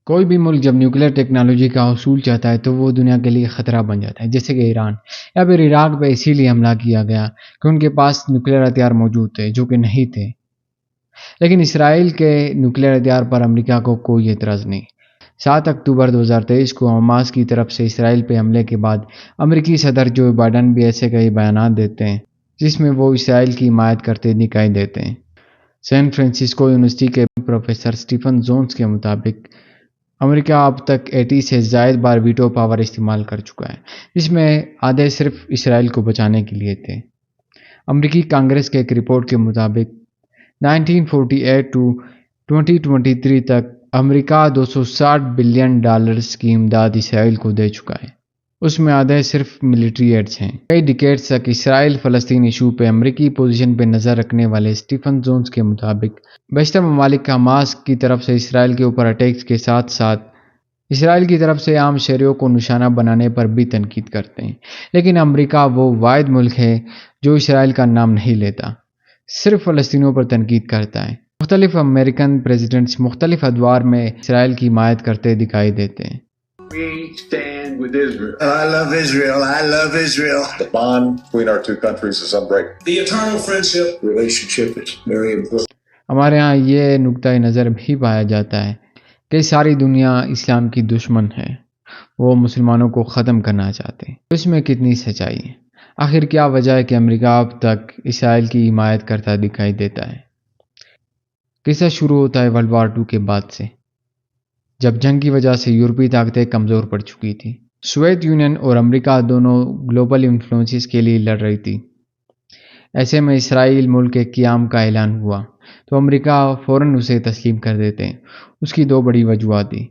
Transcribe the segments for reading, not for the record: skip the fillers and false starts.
کوئی بھی ملک جب نیوکلیر ٹیکنالوجی کا حصول چاہتا ہے تو وہ دنیا کے لیے خطرہ بن جاتا ہے، جیسے کہ ایران یا پھر عراق پہ اسی لیے حملہ کیا گیا کہ ان کے پاس نیوکلیر ہتھیار موجود تھے جو کہ نہیں تھے۔ لیکن اسرائیل کے نیوکلیر ہتھیار پر امریکہ کو کوئی اعتراض نہیں۔ 7 اکتوبر 2023 کو حماس کی طرف سے اسرائیل پہ حملے کے بعد امریکی صدر جو بائیڈن بھی ایسے کئی بیانات دیتے ہیں جس میں وہ اسرائیل کی حمایت کرتے دکھائی دیتے ہیں۔ سین فرانسسکو یونیورسٹی کے پروفیسر اسٹیفن جونز کے مطابق امریکہ اب تک 80 سے زائد بار ویٹو پاور استعمال کر چکا ہے، جس میں آدھے صرف اسرائیل کو بچانے کے لیے تھے۔ امریکی کانگریس کے ایک رپورٹ کے مطابق 1948 ٹو 2023 تک امریکہ $260 بلین کی امداد اسرائیل کو دے چکا ہے، اس میں آدھے صرف ملٹری ایڈز ہیں۔ کئی ڈیکیڈز تک اسرائیل فلسطین ایشو پہ امریکی پوزیشن پہ نظر رکھنے والے اسٹیفن جونز کے مطابق بیشتر ممالک حماس کی طرف سے اسرائیل کے اوپر اٹیکس کے ساتھ ساتھ اسرائیل کی طرف سے عام شہریوں کو نشانہ بنانے پر بھی تنقید کرتے ہیں، لیکن امریکہ وہ واحد ملک ہے جو اسرائیل کا نام نہیں لیتا، صرف فلسطینیوں پر تنقید کرتا ہے۔ مختلف امریکن پریزیڈنٹس مختلف ادوار میں اسرائیل کی حمایت کرتے دکھائی دیتے ہیں۔ We stand with Israel. I love Israel. I love Israel. The bond between our two countries is unbreakable. The eternal friendship Relationship is very important. ہمارے ہاں یہ نقطۂ نظر بھی پایا جاتا ہے کہ ساری دنیا اسلام کی دشمن ہے، وہ مسلمانوں کو ختم کرنا چاہتے ہیں۔ اس میں کتنی سچائی ہے؟ آخر کیا وجہ ہے کہ امریکہ اب تک اسرائیل کی حمایت کرتا دکھائی دیتا ہے؟ قصہ شروع ہوتا ہے ورلڈ وار 2 کے بعد سے، جب جنگ کی وجہ سے یورپی طاقتیں کمزور پڑ چکی تھیں۔ سوویت یونین اور امریکہ دونوں گلوبل انفلوئنسز کے لیے لڑ رہی تھی۔ ایسے میں اسرائیل ملک کے قیام کا اعلان ہوا تو امریکہ فوراً اسے تسلیم کر دیتے ہیں۔ اس کی 2 بڑی وجوہات تھیں۔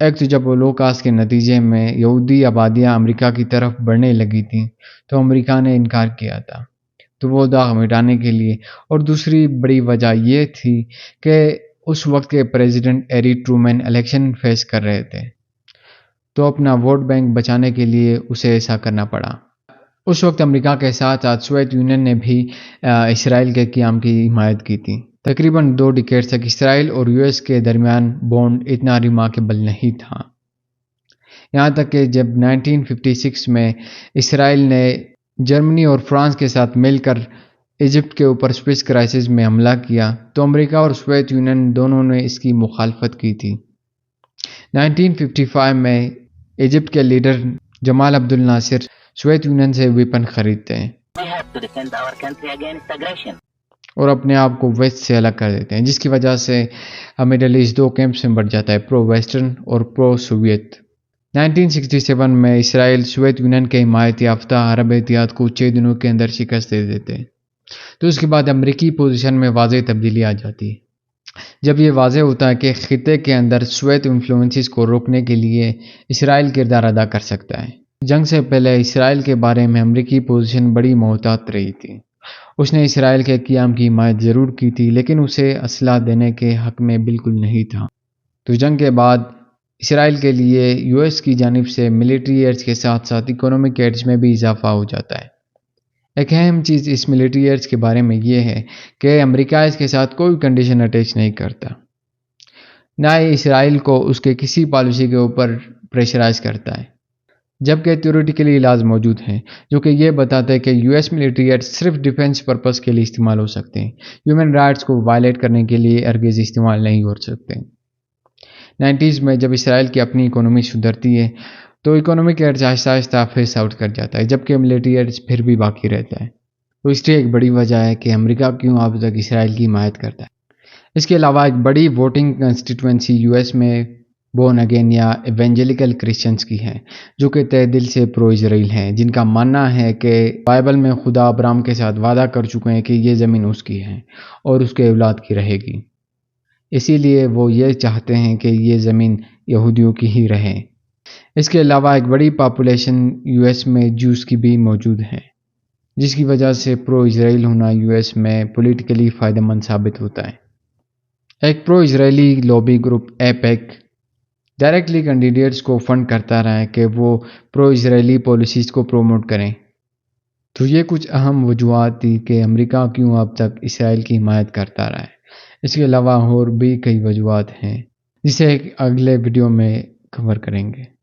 ایک تو جب ہولوکاسٹ کے نتیجے میں یہودی آبادیاں امریکہ کی طرف بڑھنے لگی تھیں تو امریکہ نے انکار کیا تھا، تو وہ داغ مٹانے کے لیے، اور دوسری بڑی وجہ یہ تھی کہ اس وقت کے president Harry Truman election face کر رہے تھے، تو اپنا ووٹ بینک بچانے کے لیے اسے ایسا کرنا پڑا۔ اس وقت امریکہ کے ساتھ ساتھ سوویت یونین نے بھی اسرائیل کے قیام کی حمایت کی تھی۔ تقریباً 2 ڈیکیڈ تک اسرائیل اور یو ایس کے درمیان بونڈ اتنا ریمارکیبل نہیں تھا، یہاں تک کہ جب 1956 میں اسرائیل نے جرمنی اور فرانس کے ساتھ مل کر ایجپٹ کے اوپر سوئس کرائسس میں حملہ کیا تو امریکہ اور سوویت یونین دونوں نے اس کی مخالفت کی تھی۔ 1955 میں ایجپٹ کے لیڈر جمال عبد الناصر سوویت یونین سے ویپن خریدتے ہیں اور اپنے آپ کو ویسٹ سے الگ کر دیتے ہیں، جس کی وجہ سے مڈل ایسٹ 2 کیمپس میں بڑھ جاتا ہے، پرو ویسٹرن اور پرو سوویت۔ 1967 میں اسرائیل سوویت یونین کے حمایت یافتہ عرب اتحاد کو 6 دنوں کے اندر شکست دے دیتے ہیں، تو اس کے بعد امریکی پوزیشن میں واضح تبدیلی آ جاتی ہے۔ جب یہ واضح ہوتا ہے کہ خطے کے اندر سوویت انفلوئنسز کو روکنے کے لیے اسرائیل کردار ادا کر سکتا ہے۔ جنگ سے پہلے اسرائیل کے بارے میں امریکی پوزیشن بڑی محتاط رہی تھی۔ اس نے اسرائیل کے قیام کی حمایت ضرور کی تھی لیکن اسے اسلحہ دینے کے حق میں بالکل نہیں تھا۔ تو جنگ کے بعد اسرائیل کے لیے یو ایس کی جانب سے ملٹری ایڈز کے ساتھ ساتھ اکنامک ایڈز میں بھی اضافہ ہو جاتا ہے۔ ایک اہم چیز اس ملٹری ایڈز کے بارے میں یہ ہے کہ امریکہ اس کے ساتھ کوئی کنڈیشن اٹیچ نہیں کرتا، نہ ہی اسرائیل کو اس کے کسی پالیسی کے اوپر پریشرائز کرتا ہے، جبکہ تھیوریٹیکلی لاز موجود ہیں جو کہ یہ بتاتے ہیں کہ یو ایس ملٹری ایڈز صرف ڈیفنس پرپس کے لیے استعمال ہو سکتے ہیں، ہیومن رائٹس کو وائلیٹ کرنے کے لیے ہرگز استعمال نہیں ہو سکتے۔ 90s میں جب اسرائیل کی اپنی اکانومی سدھرتی ہے تو اکنامک ایڈز آہستہ آہستہ فیس آؤٹ کر جاتا ہے، جبکہ ملٹری ایڈز پھر بھی باقی رہتا ہے۔ تو اس لیے ایک بڑی وجہ ہے کہ امریکہ کیوں اب تک اسرائیل کی حمایت کرتا ہے۔ اس کے علاوہ ایک بڑی ووٹنگ کنسٹیٹوئنسی یو ایس میں بورن اگین یا ایونجلیکل کرسچنز کی ہے، جو کہ تہ دل سے پرو اسرائیل ہیں، جن کا ماننا ہے کہ بائبل میں خدا ابراہیم کے ساتھ وعدہ کر چکے ہیں کہ یہ زمین اس کی ہے اور اس کے اولاد کی رہے گی، اسی لیے وہ یہ چاہتے ہیں کہ یہ زمین یہودیوں کی ہی رہے۔ اس کے علاوہ ایک بڑی پاپولیشن یو ایس میں جوز کی بھی موجود ہے، جس کی وجہ سے پرو اسرائیل ہونا یو ایس میں پولیٹیکلی فائدہ مند ثابت ہوتا ہے۔ ایک پرو اسرائیلی لوبی گروپ ایپیک ڈائریکٹلی کینڈیڈیٹس کو فنڈ کرتا رہا ہے کہ وہ پرو اسرائیلی پالیسیز کو پروموٹ کریں۔ تو یہ کچھ اہم وجوہات تھی کہ امریکہ کیوں اب تک اسرائیل کی حمایت کرتا رہا ہے۔ اس کے علاوہ اور بھی کئی وجوہات ہیں، جسے اگلے ویڈیو میں کور کریں گے.